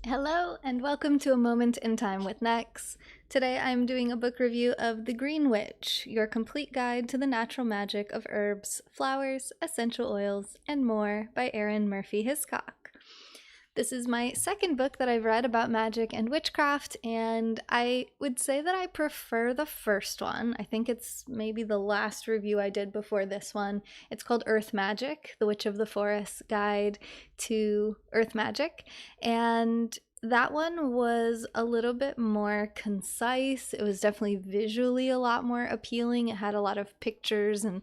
Hello, and welcome to A Moment in Time with Nex. Today I'm doing a book review of The Green Witch, your complete guide to the natural magic of herbs, flowers, essential oils, and more by Arin Murphy-Hiscock. This is my second book that I've read about magic and witchcraft, and I would say that I prefer the first one. I think it's maybe the last review I did before this one. It's called Earth Magic, The Witch of the Forest Guide to Earth Magic, and that one was a little bit more concise. It was definitely visually a lot more appealing. It had a lot of pictures and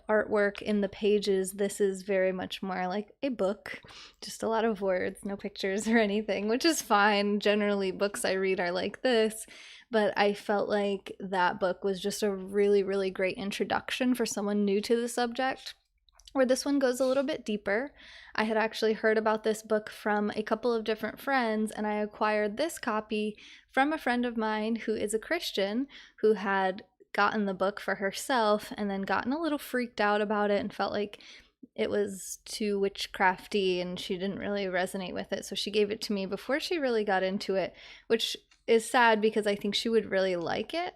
artwork in the pages. This is very much more like a book, just a lot of words, no pictures or anything, which is fine. Generally, books I read are like this, but I felt like that book was just a really, really great introduction for someone new to the subject, where this one goes a little bit deeper. I had actually heard about this book from a couple of different friends, and I acquired this copy from a friend of mine who is a Christian who had gotten the book for herself and then gotten a little freaked out about it and felt like it was too witchcrafty and she didn't really resonate with it. So she gave it to me before she really got into it, which is sad because I think she would really like it.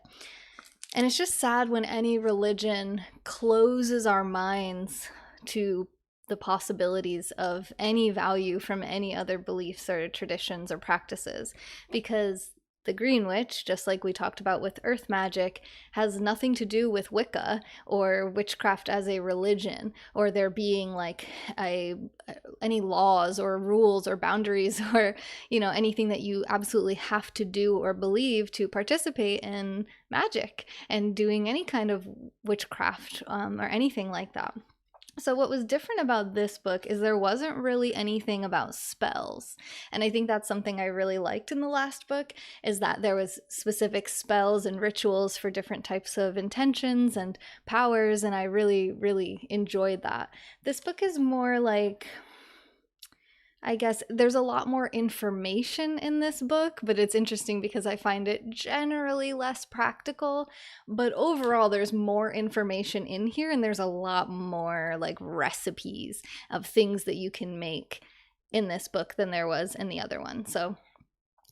And it's just sad when any religion closes our minds to the possibilities of any value from any other beliefs or traditions or practices, because the Green Witch, just like we talked about with Earth Magic, has nothing to do with Wicca or witchcraft as a religion, or there being like any laws or rules or boundaries or anything that you absolutely have to do or believe to participate in magic and doing any kind of witchcraft or anything like that. So what was different about this book is there wasn't really anything about spells. And I think that's something I really liked in the last book, is that there was specific spells and rituals for different types of intentions and powers, and I really, really enjoyed that. This book is more like, I guess there's a lot more information in this book, but it's interesting because I find it generally less practical. But overall, there's more information in here, and there's a lot more like recipes of things that you can make in this book than there was in the other one. So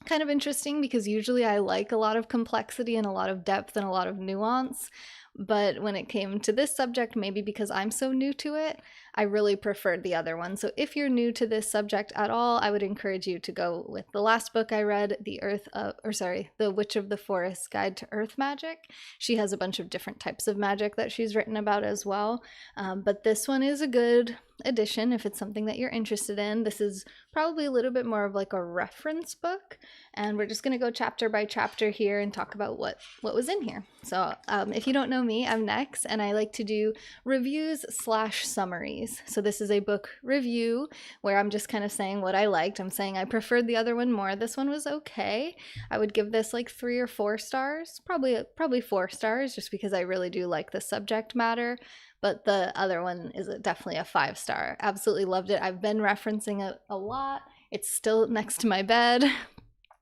kind of interesting because usually I like a lot of complexity and a lot of depth and a lot of nuance. But when it came to this subject, maybe because I'm so new to it, I really preferred the other one. So if you're new to this subject at all, I would encourage you to go with the last book I read, The Witch of the Forest Guide to Earth Magic. She has a bunch of different types of magic that she's written about as well. But this one is a good addition if it's something that you're interested in. This is probably a little bit more of like a reference book, and we're just going to go chapter by chapter here and talk about what was in here. So if you don't know me, I'm Nex, and I like to do reviews/summaries. So this is a book review where I'm just kind of saying what I liked. I'm saying I preferred the other one more. This one was okay. I would give this like 3 or 4 stars, probably 4 stars, just because I really do like the subject matter. But the other one is definitely a 5-star. Absolutely loved it. I've been referencing it a lot. It's still next to my bed.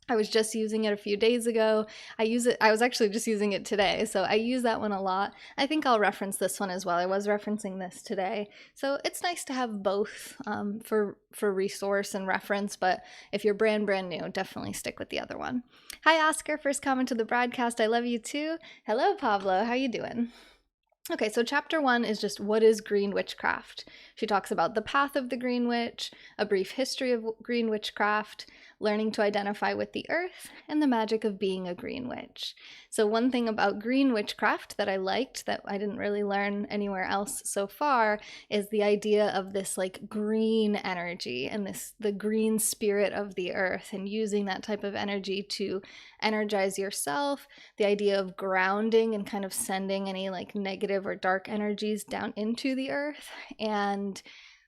I was just using it a few days ago. I was actually just using it today, so I use that one a lot. I think I'll reference this one as well. I was referencing this today. So it's nice to have both for resource and reference, but if you're brand new, definitely stick with the other one. Hi, Oscar. First comment to the broadcast. I love you too. Hello, Pablo. How you doing? Okay, so chapter 1 is just what is green witchcraft. She talks about the path of the green witch, a brief history of green witchcraft, learning to identify with the earth, and the magic of being a green witch. So one thing about green witchcraft that I liked that I didn't really learn anywhere else so far is the idea of this like green energy and the green spirit of the earth, and using that type of energy to energize yourself, the idea of grounding and kind of sending any like negative or dark energies down into the earth, and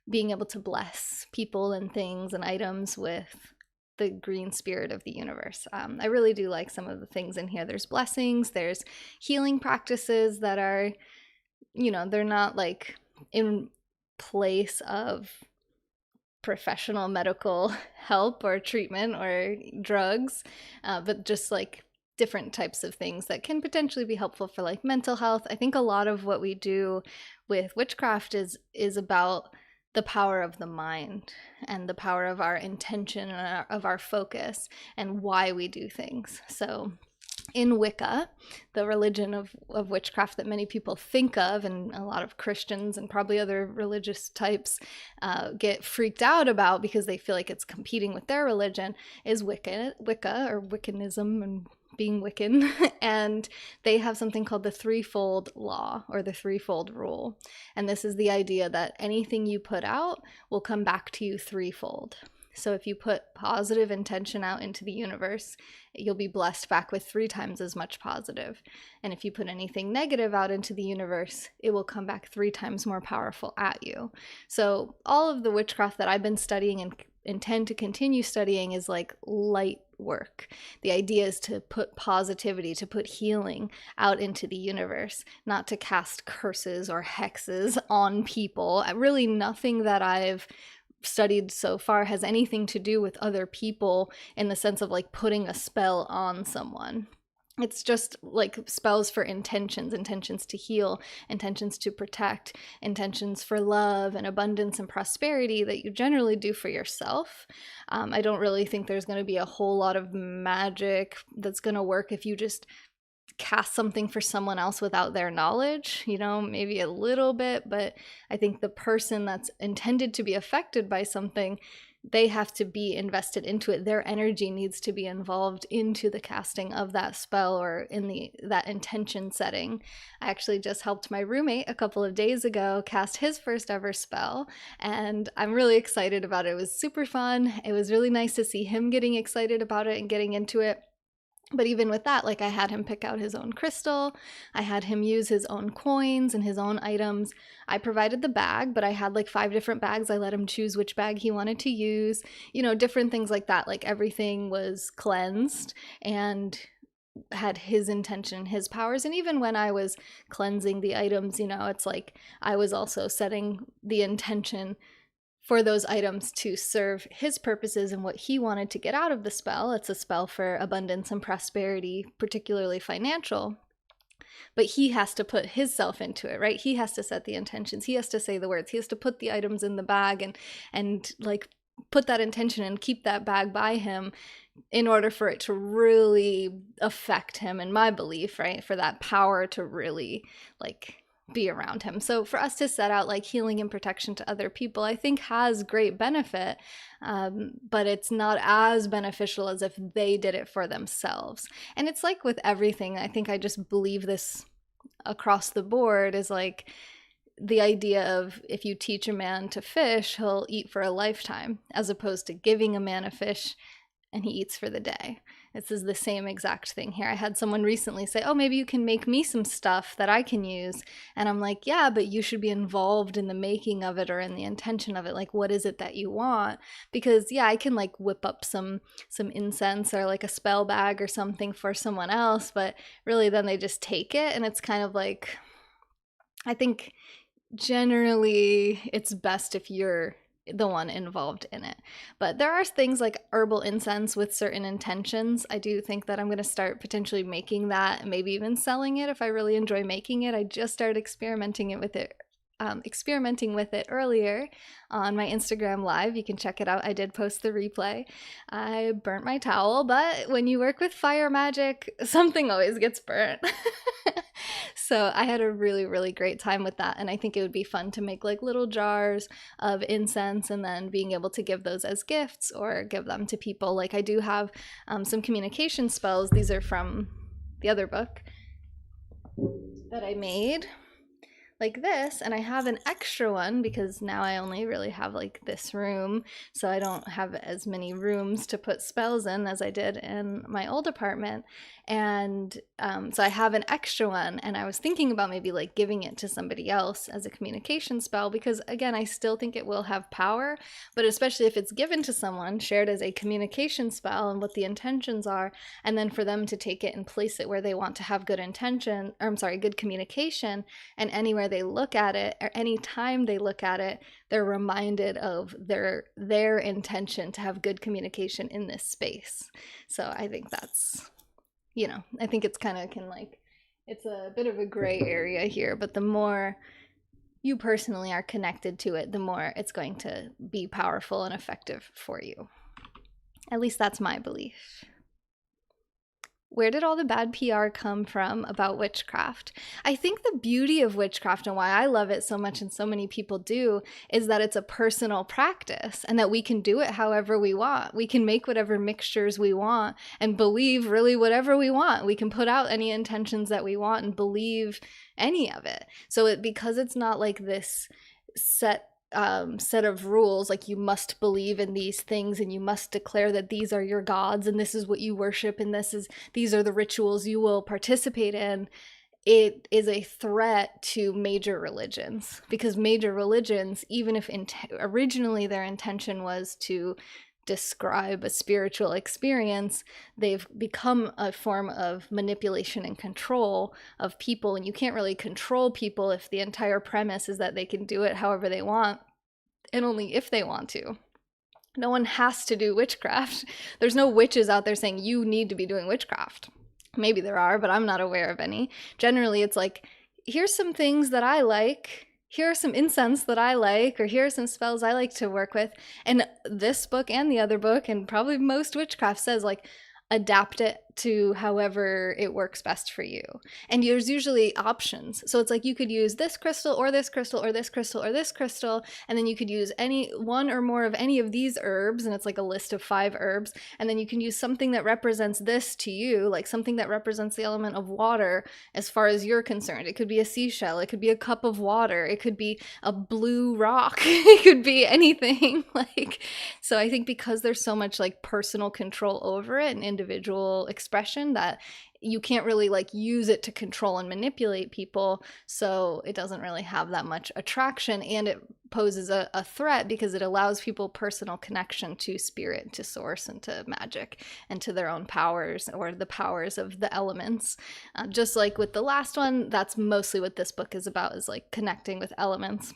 being able to bless people and things and items with the green spirit of the universe. I really do like some of the things in here. There's blessings, there's healing practices that are, they're not like in place of professional medical help or treatment or drugs, but just like different types of things that can potentially be helpful for like mental health. I think a lot of what we do with witchcraft is about the power of the mind and the power of our intention and of our focus and why we do things. So in Wicca, the religion of witchcraft that many people think of, and a lot of Christians and probably other religious types get freaked out about because they feel like it's competing with their religion, is Wicca or Wiccanism and being Wiccan. And they have something called the threefold law or the threefold rule. And this is the idea that anything you put out will come back to you threefold. So if you put positive intention out into the universe, you'll be blessed back with 3 times as much positive. And if you put anything negative out into the universe, it will come back 3 times more powerful at you. So all of the witchcraft that I've been studying and intend to continue studying is like light work. The idea is to put positivity, to put healing out into the universe, not to cast curses or hexes on people. Really nothing that I've studied so far has anything to do with other people in the sense of like putting a spell on someone. It's just like spells for intentions to heal, intentions to protect, intentions for love and abundance and prosperity that you generally do for yourself. I don't really think there's going to be a whole lot of magic that's going to work if you just cast something for someone else without their knowledge, maybe a little bit, but I think the person that's intended to be affected by something, they have to be invested into it. Their energy needs to be involved into the casting of that spell or in that intention setting. I actually just helped my roommate a couple of days ago cast his first ever spell, and I'm really excited about it. It was super fun. It was really nice to see him getting excited about it and getting into it. But even with that, like I had him pick out his own crystal, I had him use his own coins and his own items. I provided the bag, but I had like 5 different bags. I let him choose which bag he wanted to use, different things like that. Like everything was cleansed and had his intention, his powers. And even when I was cleansing the items, it's like I was also setting the intention for those items to serve his purposes and what he wanted to get out of the spell. It's a spell for abundance and prosperity, particularly financial. But he has to put himself into it, right? He has to set the intentions. He has to say the words. He has to put the items in the bag and like put that intention and keep that bag by him in order for it to really affect him, in my belief, right? For that power to really like be around him. So for us to set out like healing and protection to other people, I think has great benefit, but it's not as beneficial as if they did it for themselves. And it's like with everything, I think I just believe this across the board, is like the idea of if you teach a man to fish, he'll eat for a lifetime, as opposed to giving a man a fish and he eats for the day. This is the same exact thing here. I had someone recently say, oh, maybe you can make me some stuff that I can use. And I'm like, yeah, but you should be involved in the making of it or in the intention of it. Like, what is it that you want? Because yeah, I can like whip up some incense or like a spell bag or something for someone else, but really then they just take it. And it's kind of like, I think generally it's best if you're the one involved in it. But there are things like herbal incense with certain intentions. I do think that I'm going to start potentially making that and maybe even selling it if I really enjoy making it. I just started experimenting with it earlier on my Instagram live. You can check it out. I did post the replay. I burnt my towel, but when you work with fire magic, something always gets burnt. So I had a really, really great time with that. And I think it would be fun to make like little jars of incense and then being able to give those as gifts or give them to people. Like I do have some communication spells. These are from the other book that I made, like this, and I have an extra one because now I only really have like this room, so I don't have as many rooms to put spells in as I did in my old apartment. And so I have an extra one, and I was thinking about maybe like giving it to somebody else as a communication spell, because again, I still think it will have power, but especially if it's given to someone, shared as a communication spell and what the intentions are, and then for them to take it and place it where they want to have good intention, or I'm sorry, good communication, and anywhere they look at it or any time they look at it, they're reminded of their intention to have good communication in this space. So I think that's, I think it's kind of it's a bit of a gray area here, but the more you personally are connected to it, the more it's going to be powerful and effective for you. At least that's my belief. Where did all the bad PR come from about witchcraft? I think the beauty of witchcraft and why I love it so much and so many people do is that it's a personal practice and that we can do it however we want. We can make whatever mixtures we want and believe really whatever we want. We can put out any intentions that we want and believe any of it. So because it's not like this set of rules, like you must believe in these things and you must declare that these are your gods and this is what you worship and these are the rituals you will participate in. It is a threat to major religions, because major religions, even if originally their intention was to describe a spiritual experience, they've become a form of manipulation and control of people, and you can't really control people if the entire premise is that they can do it however they want and only if they want to. No one has to do witchcraft. There's no witches out there saying you need to be doing witchcraft. Maybe there are, but I'm not aware of any. Generally, it's like, here's some things that I like, here are some incense that I like, or here are some spells I like to work with. And this book and the other book, and probably most witchcraft, says like, adapt it to however it works best for you. And there's usually options. So it's like you could use this crystal or this crystal or this crystal or this crystal, and then you could use any one or more of any of these herbs, and it's like a list of 5 herbs, and then you can use something that represents this to you, like something that represents the element of water as far as you're concerned. It could be a seashell, it could be a cup of water, it could be a blue rock, it could be anything. Like, so I think because there's so much like personal control over it and individual expression, that you can't really like use it to control and manipulate people, so it doesn't really have that much attraction, and it poses a threat because it allows people personal connection to spirit, to source, and to magic, and to their own powers or the powers of the elements. Just like with the last one, that's mostly what this book is about, is like connecting with elements,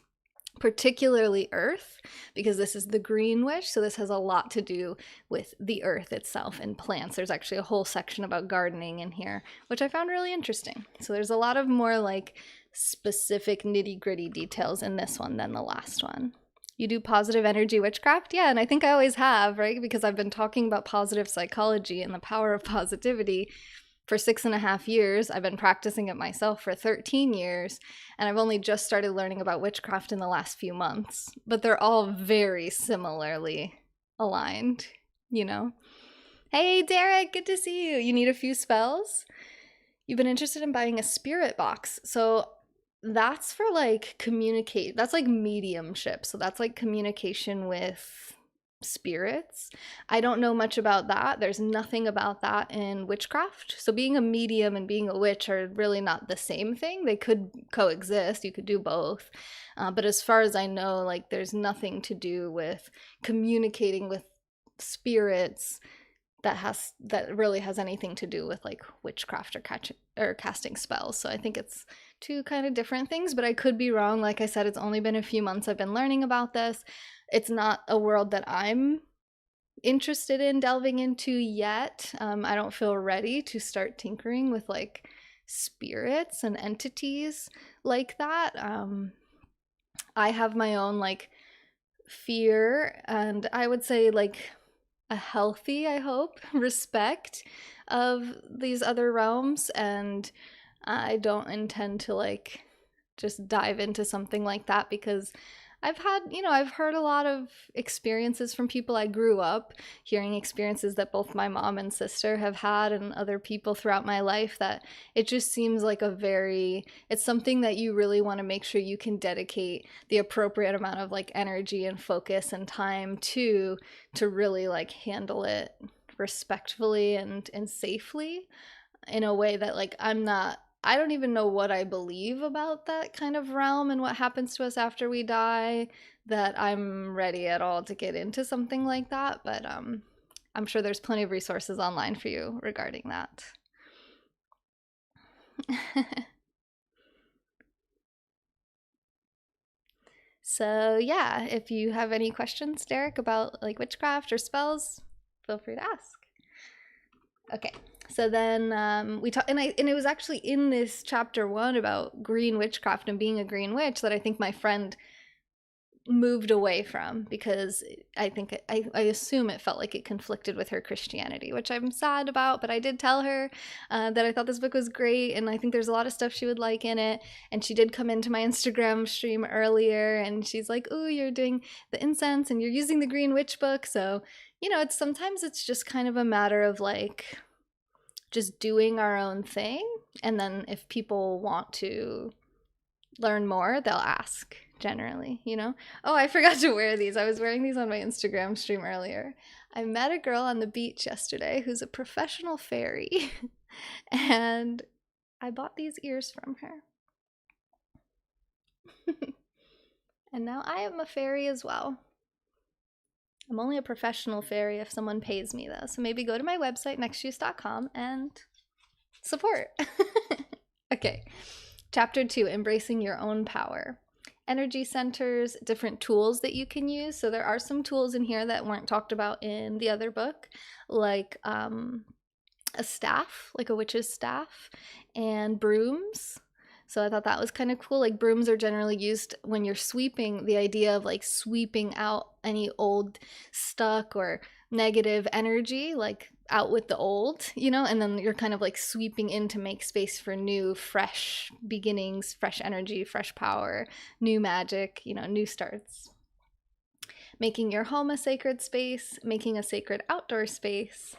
particularly earth, because this is the green witch, so this has a lot to do with the earth itself and plants. There's actually a whole section about gardening in here, which I found really interesting. So there's a lot of more like specific nitty-gritty details in this one than the last one. You do positive energy witchcraft? Yeah, and I think I always have, right? Because I've been talking about positive psychology and the power of positivity for 6.5 years. I've been practicing it myself for 13 years, and I've only just started learning about witchcraft in the last few months, but they're all very similarly aligned, you know? Hey, Derek, good to see you. You need a few spells? You've been interested in buying a spirit box. So that's for like that's like mediumship. So that's like communication with spirits. I don't know much about that. There's nothing about that in witchcraft. So being a medium and being a witch are really not the same thing. They could coexist. You could do both. But as far as I know, like there's nothing to do with communicating with spirits that really has anything to do with like witchcraft or casting spells. So I think it's 2 kind of different things, but I could be wrong. Like I said, it's only been a few months I've been learning about this. It's not a world that I'm interested in delving into yet. I don't feel ready to start tinkering with like spirits and entities like that. I have my own like fear, and I would say like a healthy, I hope, respect of these other realms, and I don't intend to like just dive into something like that, because I've heard a lot of experiences from people. I grew up hearing experiences that both my mom and sister have had, and other people throughout my life, that it just seems like it's something that you really want to make sure you can dedicate the appropriate amount of like energy and focus and time to really like handle it respectfully and safely, in a way that like I don't even know what I believe about that kind of realm and what happens to us after we die, that I'm ready at all to get into something like that. But I'm sure there's plenty of resources online for you regarding that. So yeah, if you have any questions, Derek, about like witchcraft or spells, feel free to ask. Okay, So then we talked, and it was actually in this chapter 1 about green witchcraft and being a green witch that I think my friend moved away from, because I think I assume it felt like it conflicted with her Christianity, which I'm sad about. But I did tell her that I thought this book was great, and I think there's a lot of stuff she would like in it. And she did come into my Instagram stream earlier, and she's like, "Oh, you're doing the incense, and you're using the Green Witch book." So sometimes it's just kind of a matter of like just doing our own thing, and then if people want to learn more, they'll ask, generally. Oh, I forgot to wear these. I was wearing these on my Instagram stream earlier. I met a girl on the beach yesterday who's a professional fairy, and I bought these ears from her. And now I am a fairy as well. I'm only a professional fairy if someone pays me, though. So maybe go to my website, NexJuice.com, and support. Okay. Chapter 2, embracing your own power. Energy centers, different tools that you can use. So there are some tools in here that weren't talked about in the other book, like a staff, like a witch's staff, and brooms. So I thought that was kind of cool. Like, brooms are generally used when you're sweeping, the idea of like sweeping out any old, stuck, or negative energy, like out with the old, and then you're kind of like sweeping in to make space for new, fresh beginnings, fresh energy, fresh power, new magic, new starts. Making your home a sacred space, making a sacred outdoor space,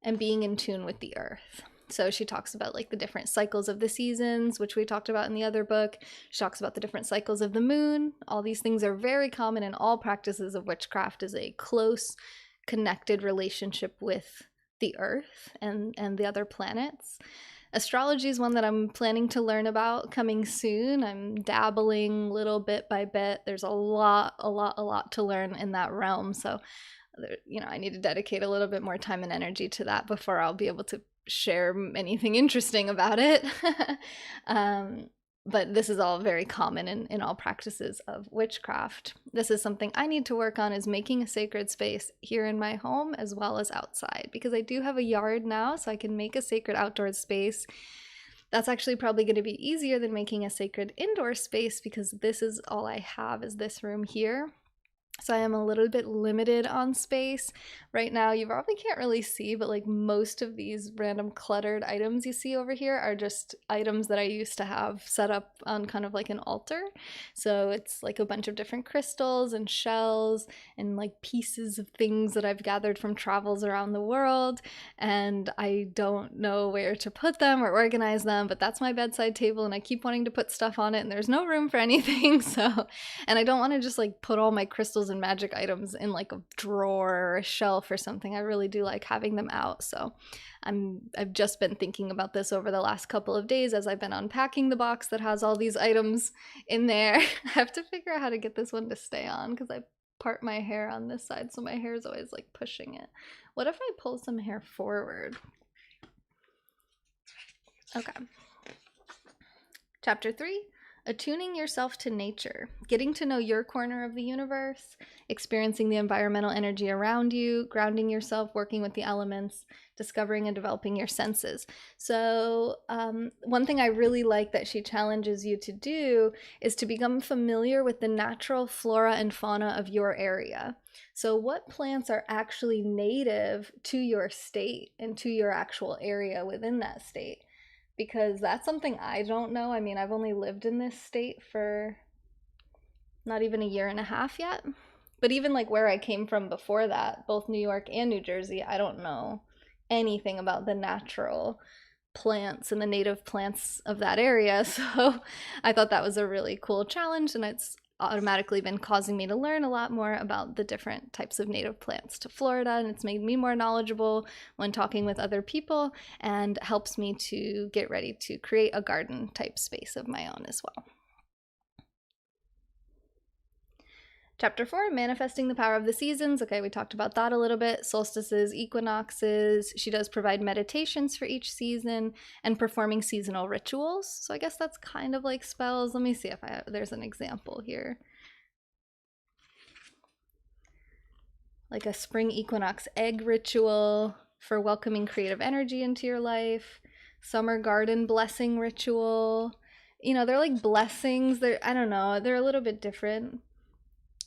and being in tune with the earth. So she talks about like the different cycles of the seasons, which we talked about in the other book. She talks about the different cycles of the moon. All these things are very common in all practices of witchcraft, is a close, connected relationship with the earth and the other planets. Astrology is one that I'm planning to learn about coming soon. I'm dabbling little bit by bit. There's a lot to learn in that realm. So, I need to dedicate a little bit more time and energy to that before I'll be able to share anything interesting about it. But this is all very common in all practices of witchcraft. This is something I need to work on, is making a sacred space here in my home as well as outside, because I do have a yard now, so I can make a sacred outdoor space. That's actually probably going to be easier than making a sacred indoor space, because this is all I have, is this room here. So I am a little bit limited on space. Right now, you probably can't really see, but like most of these random cluttered items you see over here are just items that I used to have set up on kind of like an altar. So it's like a bunch of different crystals and shells and like pieces of things that I've gathered from travels around the world. And I don't know where to put them or organize them, but that's my bedside table, and I keep wanting to put stuff on it, and there's no room for anything. And I don't want to just like put all my crystals and magic items in like a drawer or a shelf or something. I really do like having them out. So I've just been thinking about this over the last couple of days as I've been unpacking the box that has all these items in there. I have to figure out how to get this one to stay on, because I part my hair on this side, so my hair is always like pushing it. What if I pull some hair forward? Okay. Chapter 3. Attuning yourself to nature, getting to know your corner of the universe, experiencing the environmental energy around you, grounding yourself, working with the elements, discovering and developing your senses. So one thing I really like that she challenges you to do is to become familiar with the natural flora and fauna of your area. So what plants are actually native to your state and to your actual area within that state? Because that's something I don't know. I mean, I've only lived in this state for not even a year and a half yet. But even like where I came from before that, both New York and New Jersey, I don't know anything about the natural plants and the native plants of that area. So I thought that was a really cool challenge, and it's automatically been causing me to learn a lot more about the different types of native plants to Florida, and it's made me more knowledgeable when talking with other people, and helps me to get ready to create a garden type space of my own as well. Chapter 4, manifesting the power of the seasons. Okay, we talked about that a little bit. Solstices, equinoxes. She does provide meditations for each season and performing seasonal rituals. So I guess that's kind of like spells. Let me see if there's an example here. Like a spring equinox egg ritual, for welcoming creative energy into your life. Summer garden blessing ritual. They're like blessings. I don't know, they're a little bit different.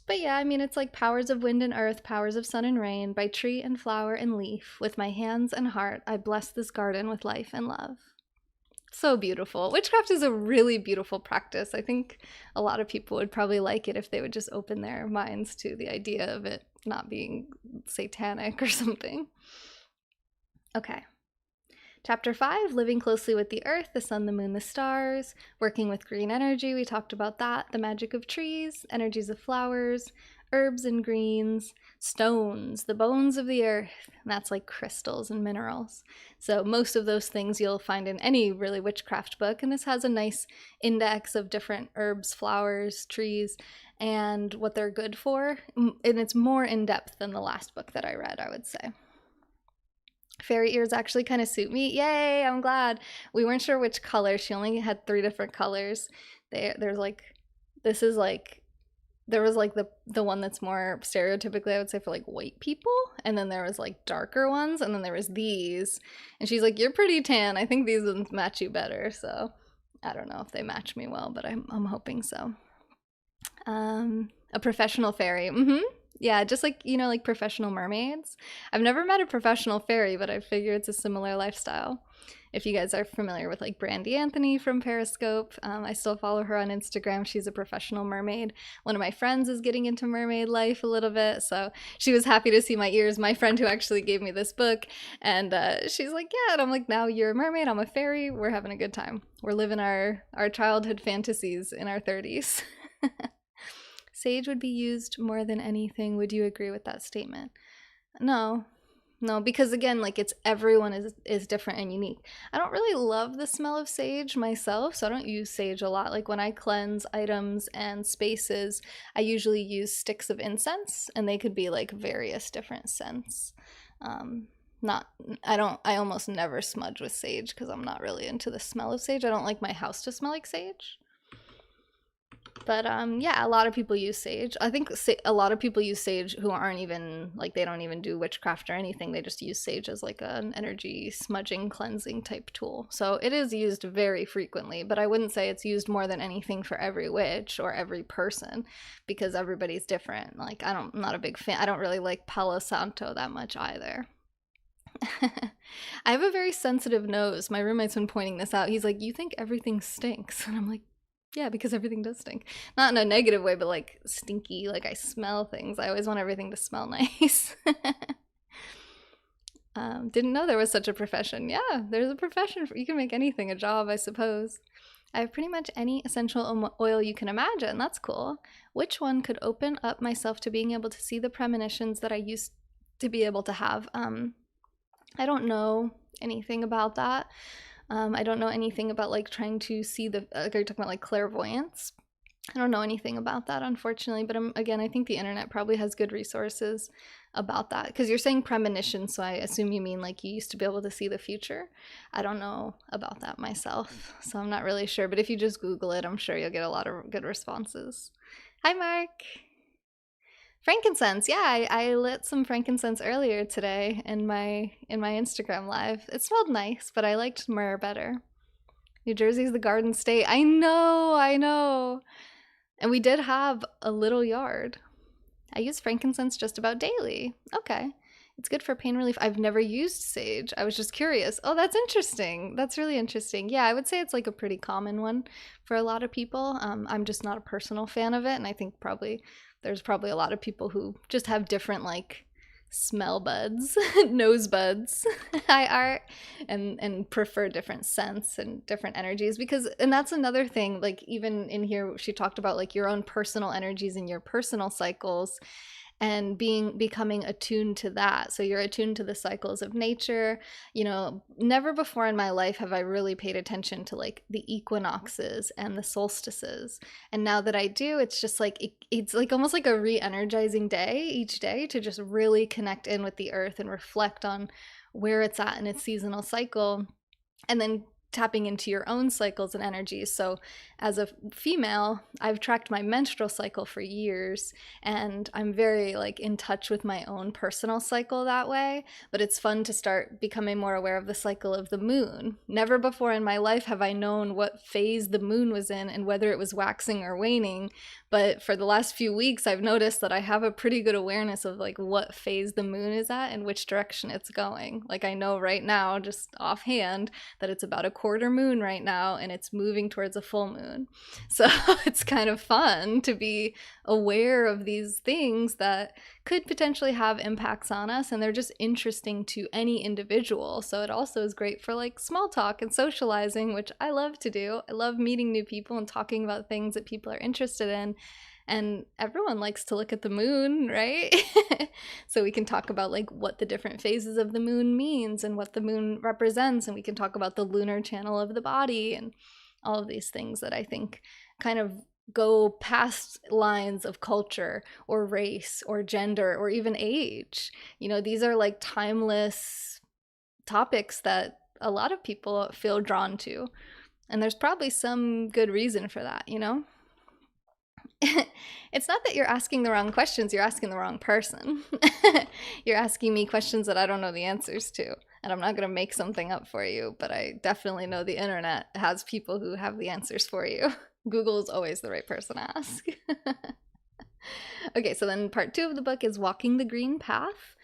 But yeah, I mean, it's like powers of wind and earth, powers of sun and rain, by tree and flower and leaf. With my hands and heart, I bless this garden with life and love. So beautiful. Witchcraft is a really beautiful practice. I think a lot of people would probably like it if they would just open their minds to the idea of it not being satanic or something. Okay. Chapter 5, living closely with the earth, the sun, the moon, the stars, working with green energy. We talked about that. The magic of trees, energies of flowers, herbs and greens, stones, the bones of the earth. And that's like crystals and minerals. So most of those things you'll find in any really witchcraft book. And this has a nice index of different herbs, flowers, trees, and what they're good for. And it's more in depth than the last book that I read, I would say. Fairy ears actually kind of suit me. Yay, I'm glad. We weren't sure which color. She only had 3 different colors. There was like the one that's more stereotypically, I would say, for like white people, and then there was like darker ones, and then there was these. And she's like, "You're pretty tan. I think these ones match you better." So I don't know if they match me well, but I'm hoping so. A professional fairy. Yeah, just like, like professional mermaids. I've never met a professional fairy, but I figure it's a similar lifestyle. If you guys are familiar with like Brandy Anthony from Periscope, I still follow her on Instagram. She's a professional mermaid. One of my friends is getting into mermaid life a little bit, so she was happy to see my ears. My friend who actually gave me this book, and she's like, yeah, and I'm like, now you're a mermaid, I'm a fairy, we're having a good time. We're living our childhood fantasies in our 30s. Sage would be used more than anything. Would you agree with that statement? No, because again, like everyone is different and unique. I don't really love the smell of sage myself, so I don't use sage a lot. Like when I cleanse items and spaces, I usually use sticks of incense, and they could be like various different scents. I almost never smudge with sage because I'm not really into the smell of sage. I don't like my house to smell like sage. But yeah, a lot of people use sage. I think a lot of people use sage who aren't even, like, they don't even do witchcraft or anything. They just use sage as like an energy smudging, cleansing type tool. So it is used very frequently, but I wouldn't say it's used more than anything for every witch or every person, because everybody's different. Like, I'm not a big fan. I don't really like Palo Santo that much either. I have a very sensitive nose. My roommate's been pointing this out. He's like, "You think everything stinks?" And I'm like, yeah, because everything does stink. Not in a negative way, but like stinky, like I smell things. I always want everything to smell nice. Didn't know there was such a profession. Yeah, there's a profession. You can make anything a job, I suppose. I have pretty much any essential oil you can imagine. That's cool. Which one could open up myself to being able to see the premonitions that I used to be able to have? I don't know anything about that. I don't know anything about like trying to see like, are you talking about like clairvoyance? I don't know anything about that, unfortunately, but again, I think the internet probably has good resources about that, because you're saying premonition, so I assume you mean like you used to be able to see the future. I don't know about that myself, so I'm not really sure, but if you just Google it, I'm sure you'll get a lot of good responses. Hi, Mark. Frankincense, yeah, I lit some frankincense earlier today in my Instagram live. It smelled nice, but I liked myrrh better. New Jersey's the Garden State. I know. And we did have a little yard. I use frankincense just about daily. Okay. It's good for pain relief. I've never used sage. I was just curious. Oh, that's interesting. That's really interesting. Yeah, I would say it's like a pretty common one for a lot of people. I'm just not a personal fan of it, and I think there's probably a lot of people who just have different like smell buds, nose buds, high art, and prefer different scents and different energies, and that's another thing, like even in here she talked about like your own personal energies and your personal cycles, and becoming attuned to that. So you're attuned to the cycles of nature. Never before in my life have I really paid attention to like the equinoxes and the solstices. And now that I do, it's just like it's like almost like a re-energizing day each day to just really connect in with the earth and reflect on where it's at in its seasonal cycle. And then tapping into your own cycles and energies. So as a female, I've tracked my menstrual cycle for years, and I'm very like in touch with my own personal cycle that way. But it's fun to start becoming more aware of the cycle of the moon. Never before in my life have I known what phase the moon was in and whether it was waxing or waning. But for the last few weeks, I've noticed that I have a pretty good awareness of like what phase the moon is at and which direction it's going. Like I know right now, just offhand, that it's about a quarter moon right now and it's moving towards a full moon. So it's kind of fun to be aware of these things that could potentially have impacts on us, and they're just interesting to any individual. So it also is great for like small talk and socializing, which I love to do. I love meeting new people and talking about things that people are interested in. And everyone likes to look at the moon, right? So we can talk about like what the different phases of the moon means and what the moon represents, and we can talk about the lunar channel of the body and all of these things that I think kind of go past lines of culture or race or gender or even age. You know, these are like timeless topics that a lot of people feel drawn to. And there's probably some good reason for that, you know? It's not that you're asking the wrong questions, you're asking the wrong person. You're asking me questions that I don't know the answers to, and I'm not going to make something up for you, but I definitely know the internet has people who have the answers for you. Google is always the right person to ask. Okay, so then part 2 of the book is Walking the Green Path.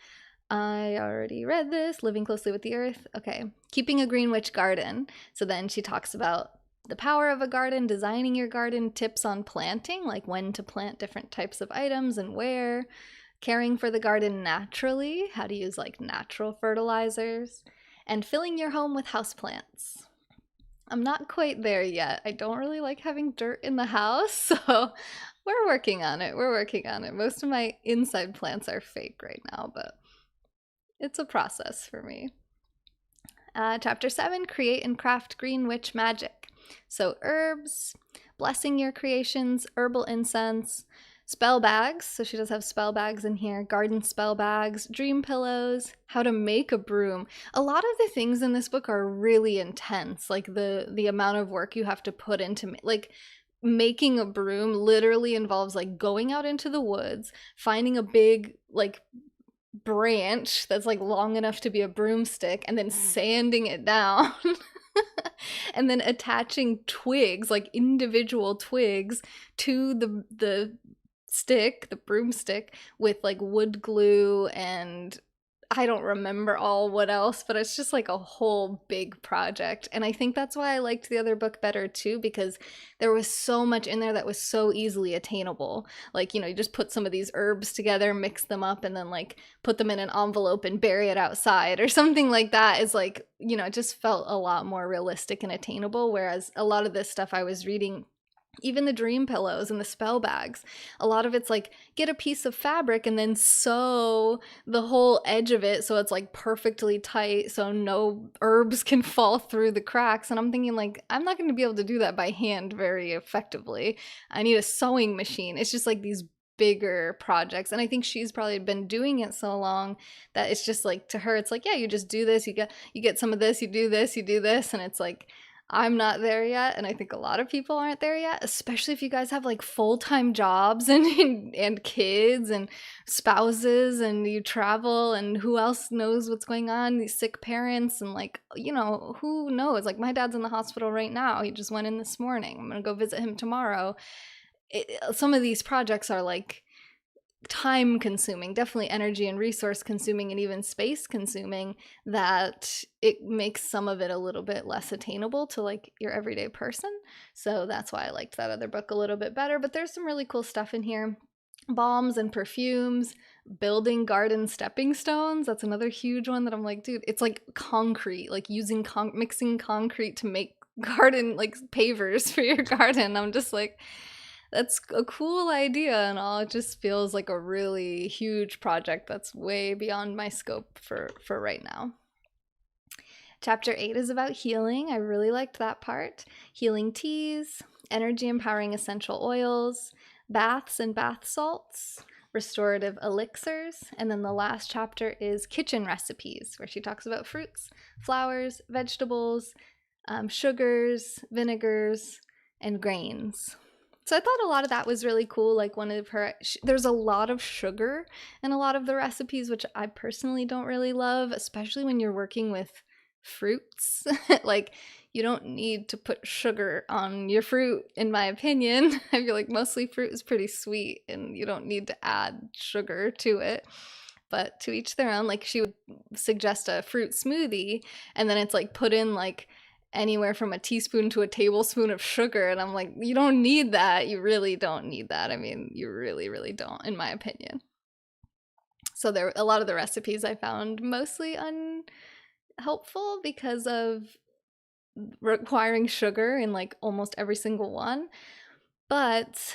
I already read this, Living Closely with the Earth. Okay, Keeping a Greenwich Garden. So then she talks about the power of a garden, designing your garden, tips on planting, like when to plant different types of items and where, caring for the garden naturally, how to use like natural fertilizers, and filling your home with houseplants. I'm not quite there yet. I don't really like having dirt in the house, so we're working on it. We're working on it. Most of my inside plants are fake right now, but it's a process for me. Chapter 7, Create and Craft Green Witch Magic. So herbs, blessing your creations, herbal incense, spell bags. So she does have spell bags in here, garden spell bags, dream pillows, how to make a broom. A lot of the things in this book are really intense, like the amount of work you have to put into like making a broom literally involves like going out into the woods, finding a big like branch that's like long enough to be a broomstick and then sanding it down. And then attaching twigs, like individual twigs, to the stick, the broomstick, with like wood glue, and I don't remember all what else, but it's just like a whole big project. And I think that's why I liked the other book better too, because there was so much in there that was so easily attainable. Like, you know, you just put some of these herbs together, mix them up, and then like put them in an envelope and bury it outside or something like that. Is like, you know, it just felt a lot more realistic and attainable. Whereas a lot of this stuff I was reading, even the dream pillows and the spell bags, a lot of it's like get a piece of fabric and then sew the whole edge of it so it's like perfectly tight so no herbs can fall through the cracks. And I'm thinking like, I'm not going to be able to do that by hand very effectively. I need a sewing machine. It's just like these bigger projects, and I think she's probably been doing it so long that it's just like, to her it's like, yeah, you just do this, you get some of this, you do this, and it's like, I'm not there yet, and I think a lot of people aren't there yet, especially if you guys have like full-time jobs and kids and spouses, and you travel, and who else knows what's going on, these sick parents, and like, you know, who knows? Like my dad's in the hospital right now. He just went in this morning. I'm gonna go visit him tomorrow. Some of these projects are like time consuming, definitely energy and resource consuming, and even space consuming, that it makes some of it a little bit less attainable to like your everyday person. So that's why I liked that other book a little bit better. But there's some really cool stuff in here. Balms and perfumes, building garden stepping stones. That's another huge one that I'm like, dude, it's like concrete, like using mixing concrete to make garden like pavers for your garden. I'm just like, that's a cool idea and all. It just feels like a really huge project that's way beyond my scope for right now. Chapter 8 is about healing. I really liked that part. Healing teas, energy empowering essential oils, baths and bath salts, restorative elixirs, and then the last chapter is kitchen recipes, where she talks about fruits, flowers, vegetables, sugars, vinegars, and grains. So I thought a lot of that was really cool. Like one of her, there's a lot of sugar in a lot of the recipes, which I personally don't really love, especially when you're working with fruits. Like you don't need to put sugar on your fruit, in my opinion. I feel like mostly fruit is pretty sweet and you don't need to add sugar to it. But to each their own. Like she would suggest a fruit smoothie and then it's like put in like anywhere from a teaspoon to a tablespoon of sugar, and I'm like, you don't need that. You really don't need that. I mean, you really don't, in my opinion. So there, a lot of the recipes I found mostly unhelpful because of requiring sugar in like almost every single one. But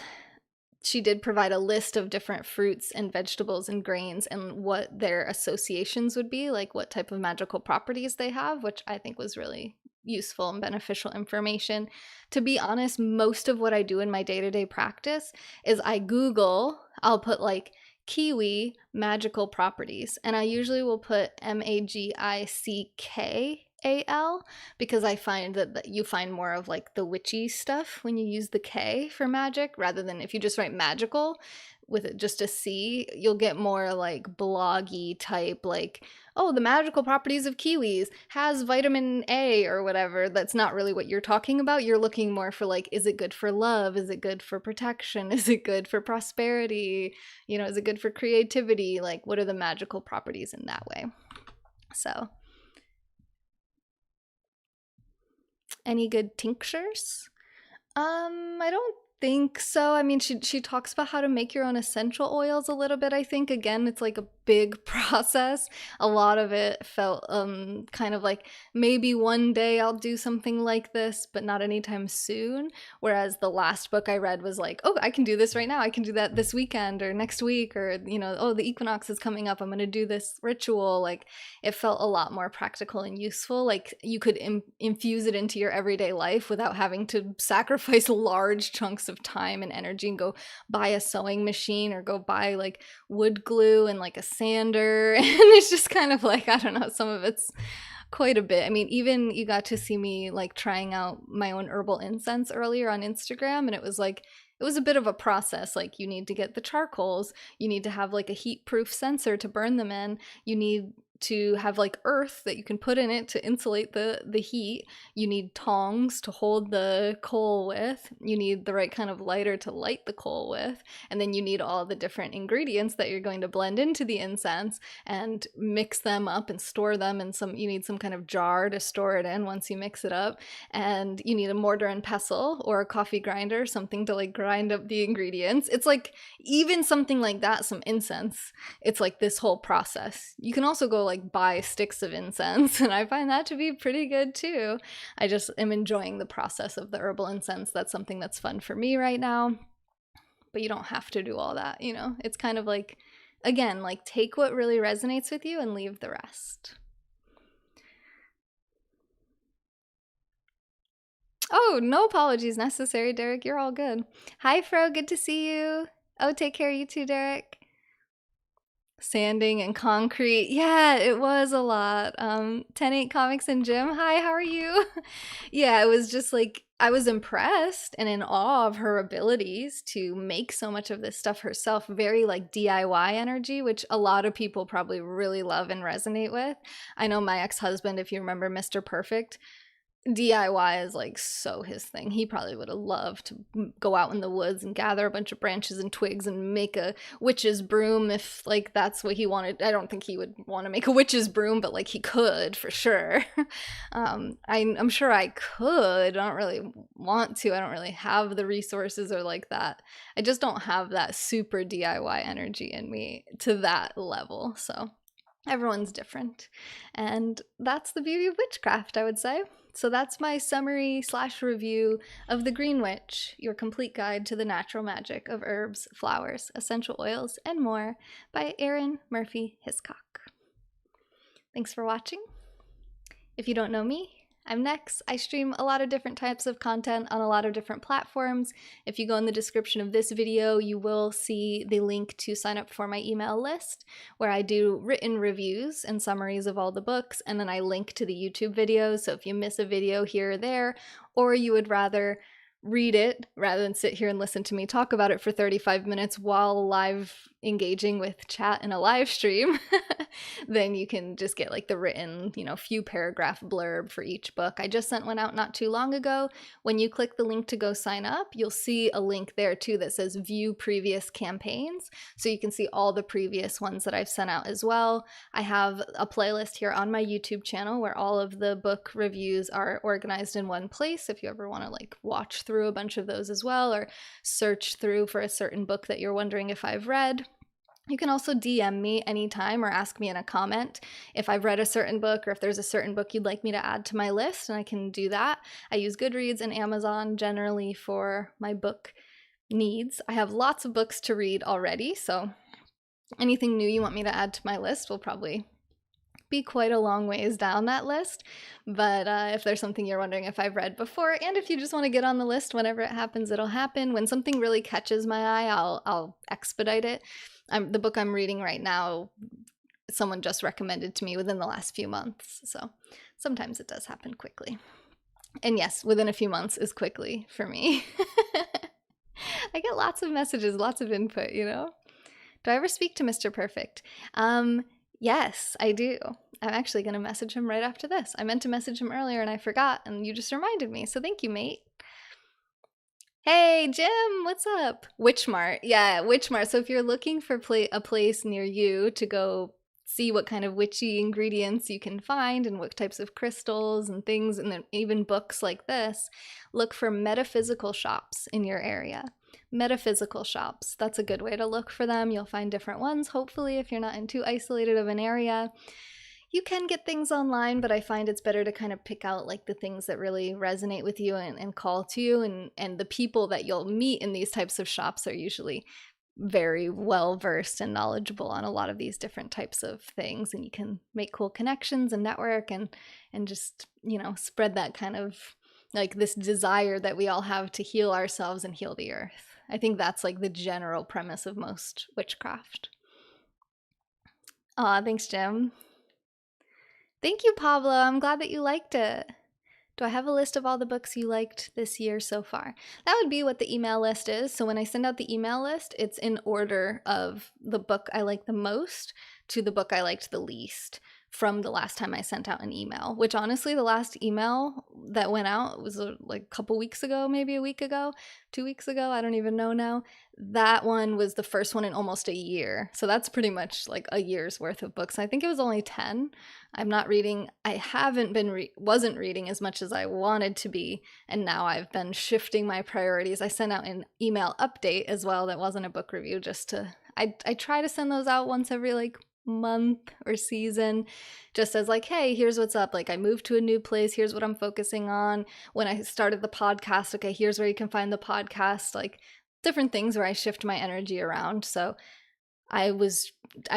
she did provide a list of different fruits and vegetables and grains and what their associations would be, like what type of magical properties they have, which I think was really useful and beneficial information. To be honest, most of what I do in my day-to-day practice is I'll put like kiwi magical properties, and I usually will put MAGICKAL because I find that you find more of like the witchy stuff when you use the K for magic rather than if you just write magical with just a C, you'll get more like bloggy type, like, oh, the magical properties of kiwis has vitamin A or whatever. That's not really what you're talking about. You're looking more for like, is it good for love? Is it good for protection? Is it good for prosperity? You know, is it good for creativity? Like, what are the magical properties in that way? So, any good tinctures? I don't think so. I mean, she talks about how to make your own essential oils a little bit, I think. Again, it's like a big process. A lot of it felt kind of like maybe one day I'll do something like this, but not anytime soon. Whereas the last book I read was like, oh, I can do this right now. I can do that this weekend or next week, or you know, oh, the equinox is coming up. I'm going to do this ritual. Like it felt a lot more practical and useful. Like you could infuse it into your everyday life without having to sacrifice large chunks of time and energy and go buy a sewing machine or go buy like wood glue and like a sander. And it's just kind of like, I don't know, some of it's quite a bit. I mean, even you got to see me like trying out my own herbal incense earlier on Instagram, and it was like, it was a bit of a process. Like you need to get the charcoals, you need to have like a heat proof sensor to burn them in, you need to have like earth that you can put in it to insulate the heat. You need tongs to hold the coal with. You need the right kind of lighter to light the coal with. And then you need all the different ingredients that you're going to blend into the incense and mix them up and store them in you need some kind of jar to store it in once you mix it up. And you need a mortar and pestle or a coffee grinder, something to like grind up the ingredients. It's like even something like that, some incense, it's like this whole process. You can also go like buy sticks of incense, and I find that to be pretty good too. I just am enjoying the process of the herbal incense. That's something that's fun for me right now. But you don't have to do all that, you know? It's kind of like, again, like take what really resonates with you and leave the rest. Oh, no apologies necessary, Derek. You're all good. Hi, Fro. Good to see you. Oh, take care, you too, Derek. Sanding and concrete. Yeah, it was a lot. 10-8 Comics and Jim. Hi, how are you? Yeah, it was just like, I was impressed and in awe of her abilities to make so much of this stuff herself. Very like DIY energy, which a lot of people probably really love and resonate with. I know my ex-husband, if you remember Mr. Perfect, DIY is like so his thing. He probably would have loved to go out in the woods and gather a bunch of branches and twigs and make a witch's broom if like that's what he wanted. I don't think he would want to make a witch's broom, but like he could for sure. I'm sure I could. I don't really want to. I don't really have the resources or like that. I just don't have that super DIY energy in me to that level. So everyone's different. And that's the beauty of witchcraft, I would say. So that's my summary / review of The Green Witch, your complete guide to the natural magic of herbs, flowers, essential oils, and more by Arin Murphy-Hiscock. Thanks for watching. If you don't know me, I'm Nex. I stream a lot of different types of content on a lot of different platforms. If you go in the description of this video, you will see the link to sign up for my email list, where I do written reviews and summaries of all the books, and then I link to the YouTube videos. So if you miss a video here or there, or you would rather read it rather than sit here and listen to me talk about it for 35 minutes while live engaging with chat in a live stream, then you can just get like the written, few paragraph blurb for each book. I just sent one out not too long ago. When you click the link to go sign up, you'll see a link there too that says view previous campaigns. So you can see all the previous ones that I've sent out as well. I have a playlist here on my YouTube channel where all of the book reviews are organized in one place. If you ever want to like watch through a bunch of those as well, or search through for a certain book that you're wondering if I've read. You can also DM me anytime or ask me in a comment if I've read a certain book or if there's a certain book you'd like me to add to my list, and I can do that. I use Goodreads and Amazon generally for my book needs. I have lots of books to read already, so anything new you want me to add to my list will probably be quite a long ways down that list. But if there's something you're wondering if I've read before, and if you just want to get on the list whenever it happens, it'll happen. When something really catches my eye, I'll expedite it. The book I'm reading right now, someone just recommended to me within the last few months, so sometimes it does happen quickly. And yes, within a few months is quickly for me. I get lots of messages, lots of input, Do I ever speak to Mr. Perfect? Yes, I do. I'm actually going to message him right after this. I meant to message him earlier and I forgot, and you just reminded me, so thank you, mate. Hey, Jim, what's up? Witchmart. Yeah, Witchmart. So if you're looking for a place near you to go see what kind of witchy ingredients you can find and what types of crystals and things, and then even books like this, look for metaphysical shops in your area. Metaphysical shops. That's a good way to look for them. You'll find different ones, hopefully, if you're not in too isolated of an area. You can get things online, but I find it's better to kind of pick out like the things that really resonate with you and call to you, and the people that you'll meet in these types of shops are usually very well versed and knowledgeable on a lot of these different types of things, and you can make cool connections and network and just, spread that kind of like this desire that we all have to heal ourselves and heal the earth. I think that's like the general premise of most witchcraft. Aw, thanks, Jim. Thank you, Pablo. I'm glad that you liked it. Do I have a list of all the books you liked this year so far? That would be what the email list is. So when I send out the email list, it's in order of the book I like the most to the book I liked the least from the last time I sent out an email, which honestly, the last email that went out was like a couple weeks ago, maybe a week ago, 2 weeks ago. I don't even know now. That one was the first one in almost a year. So that's pretty much like a year's worth of books. I think it was only 10. I'm not reading. I haven't been wasn't reading as much as I wanted to be, and now I've been shifting my priorities. I sent out an email update as well that wasn't a book review, just to I try to send those out once every like month or season, just as like, hey, here's what's up, like I moved to a new place, here's what I'm focusing on. When I started the podcast, okay, here's where you can find the podcast, like different things where I shift my energy around. So I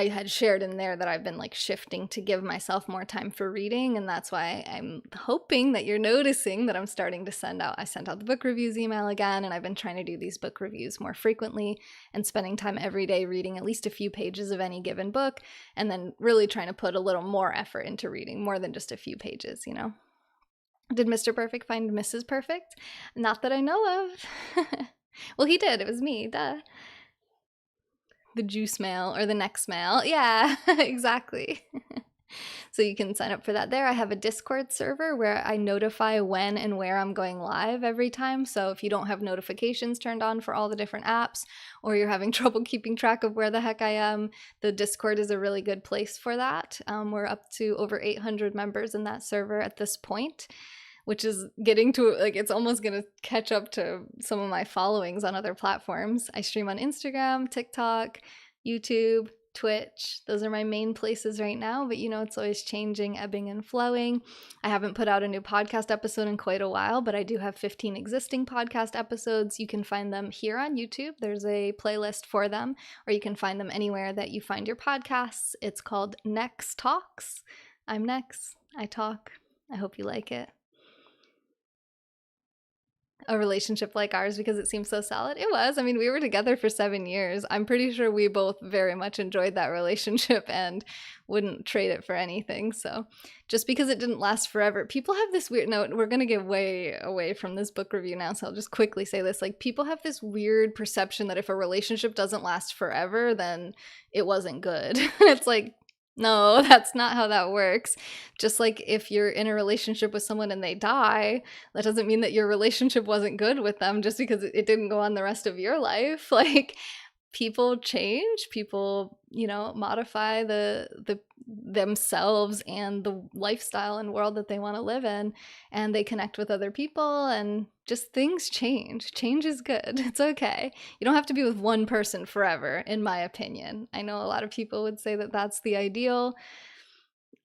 had shared in there that I've been like shifting to give myself more time for reading, and that's why I'm hoping that you're noticing that I'm starting to sent out the book reviews email again, and I've been trying to do these book reviews more frequently and spending time every day reading at least a few pages of any given book, and then really trying to put a little more effort into reading more than just a few pages, Did Mr. Perfect find Mrs. Perfect? Not that I know of. Well, he did. It was me, duh. The juice mail or the next mail. Yeah, exactly. So you can sign up for that there. I have a Discord server where I notify when and where I'm going live every time. So if you don't have notifications turned on for all the different apps, or you're having trouble keeping track of where the heck I am, the Discord is a really good place for that. We're up to over 800 members in that server at this point, which is getting to, like, it's almost going to catch up to some of my followings on other platforms. I stream on Instagram, TikTok, YouTube, Twitch. Those are my main places right now, but it's always changing, ebbing and flowing. I haven't put out a new podcast episode in quite a while, but I do have 15 existing podcast episodes. You can find them here on YouTube. There's a playlist for them, or you can find them anywhere that you find your podcasts. It's called Nex Talks. I'm Nex. I talk. I hope you like it. a relationship like ours because it seems so solid. It was. I mean, we were together for 7 years. I'm pretty sure we both very much enjoyed that relationship and wouldn't trade it for anything. So just because it didn't last forever, people have this weird note. We're going to get way away from this book review now. So I'll just quickly say this. Like, people have this weird perception that if a relationship doesn't last forever, then it wasn't good. It's like, no, that's not how that works. Just like if you're in a relationship with someone and they die, that doesn't mean that your relationship wasn't good with them just because it didn't go on the rest of your life. Like, people change, people, modify the themselves and the lifestyle and world that they want to live in, and they connect with other people, and just things change. Change is good. It's okay. You don't have to be with one person forever, in my opinion. I know a lot of people would say that that's the ideal.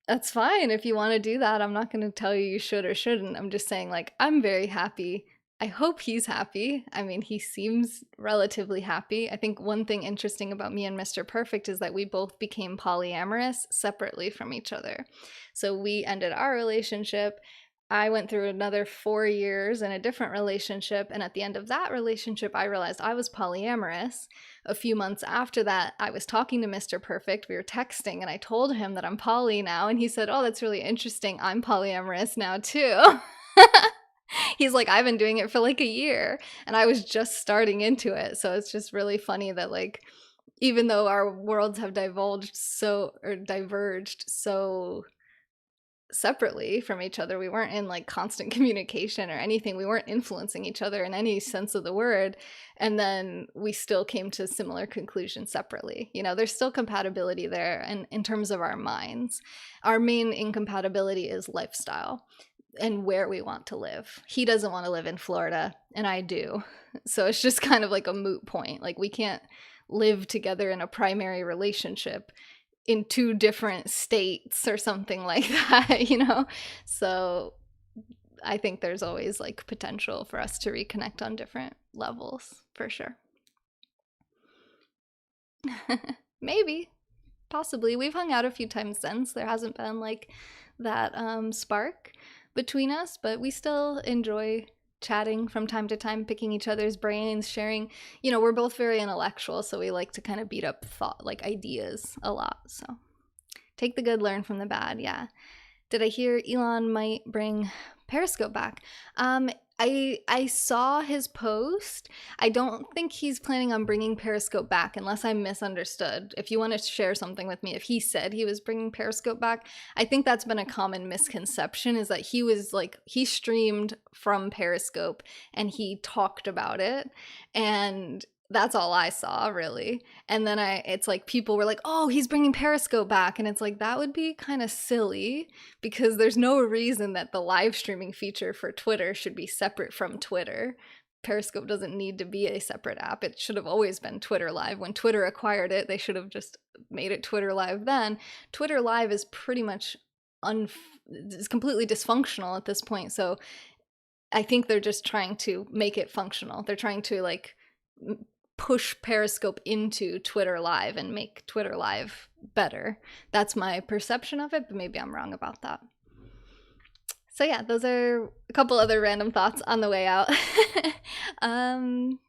That's fine if you want to do that. I'm not going to tell you you should or shouldn't. I'm just saying, like, I'm very happy. I hope he's happy. I mean, he seems relatively happy. I think one thing interesting about me and Mr. Perfect is that we both became polyamorous separately from each other. So we ended our relationship. I went through another 4 years in a different relationship, and at the end of that relationship, I realized I was polyamorous. A few months after that, I was talking to Mr. Perfect. We were texting, and I told him that I'm poly now, and he said, "Oh, that's really interesting. I'm polyamorous now, too." He's like, "I've been doing it for like a year, and I was just starting into it." So it's just really funny that, like, even though our worlds have diverged so separately from each other, we weren't in like constant communication or anything. We weren't influencing each other in any sense of the word. And then we still came to similar conclusions separately. There's still compatibility there. And in terms of our minds, our main incompatibility is lifestyle and where we want to live. He doesn't want to live in Florida, and I do. So it's just kind of like a moot point. Like, we can't live together in a primary relationship in 2 different states or something like that. So I think there's always like potential for us to reconnect on different levels, for sure. Maybe, possibly. We've hung out a few times since. There hasn't been like that spark between us, but we still enjoy chatting from time to time, picking each other's brains, sharing. We're both very intellectual, so we like to kind of beat up thought, like ideas a lot. So take the good, learn from the bad. Yeah. Did I hear Elon might bring Periscope back? I saw his post. I don't think he's planning on bringing Periscope back, unless I misunderstood. If you want to share something with me, if he said he was bringing Periscope back, I think that's been a common misconception, is that he streamed from Periscope and he talked about it, and that's all I saw, really. And then it's like people were like, "Oh, he's bringing Periscope back." And it's like, that would be kind of silly, because there's no reason that the live streaming feature for Twitter should be separate from Twitter. Periscope doesn't need to be a separate app. It should have always been Twitter Live. When Twitter acquired it, they should have just made it Twitter Live then. Twitter Live is pretty much is completely dysfunctional at this point. So I think they're just trying to make it functional. They're trying to like push Periscope into Twitter Live and make Twitter Live better. That's my perception of it, but maybe I'm wrong about that. So yeah, those are a couple other random thoughts on the way out.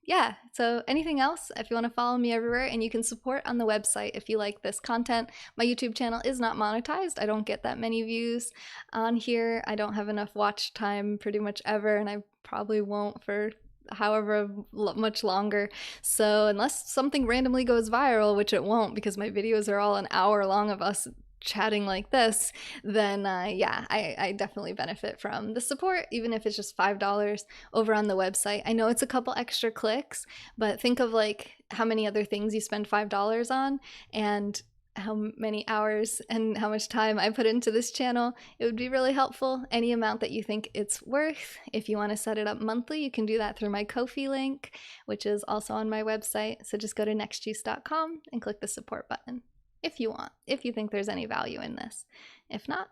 Yeah, so anything else? If you want to follow me everywhere, and you can support on the website if you like this content. My YouTube channel is not monetized. I don't get that many views on here. I don't have enough watch time pretty much ever, and I probably won't for however much longer. So unless something randomly goes viral, which it won't, because my videos are all an hour long of us chatting like this, then yeah, I definitely benefit from the support, even if it's just $5 over on the website. I know it's a couple extra clicks, but think of like how many other things you spend $5 on, and how many hours and how much time I put into this channel. It would be really helpful. Any amount that you think it's worth. If you want to set it up monthly, you can do that through my Ko-fi link, which is also on my website. So just go to NexJuice.com and click the support button if you want, if you think there's any value in this. If not,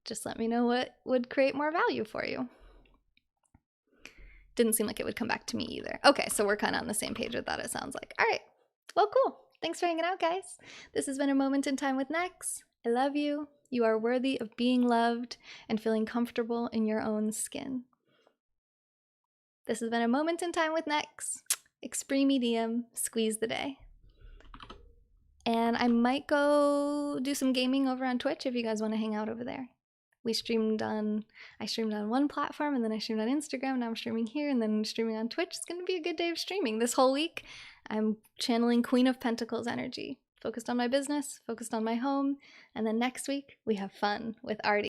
just let me know what would create more value for you. Didn't seem like it would come back to me either. Okay, so we're kind of on the same page with that, it sounds like. All right, well, cool. Thanks for hanging out, guys. This has been A Moment in Time with Nex. I love you. You are worthy of being loved and feeling comfortable in your own skin. This has been a moment in time with Nex. Extreme medium, squeeze the day. And I might go do some gaming over on Twitch if you guys want to hang out over there. I streamed on one platform, and then I streamed on Instagram, now I'm streaming here, and then streaming on Twitch. It's gonna be a good day of streaming. This whole week, I'm channeling Queen of Pentacles energy. Focused on my business, focused on my home, and then next week, we have fun with Artie.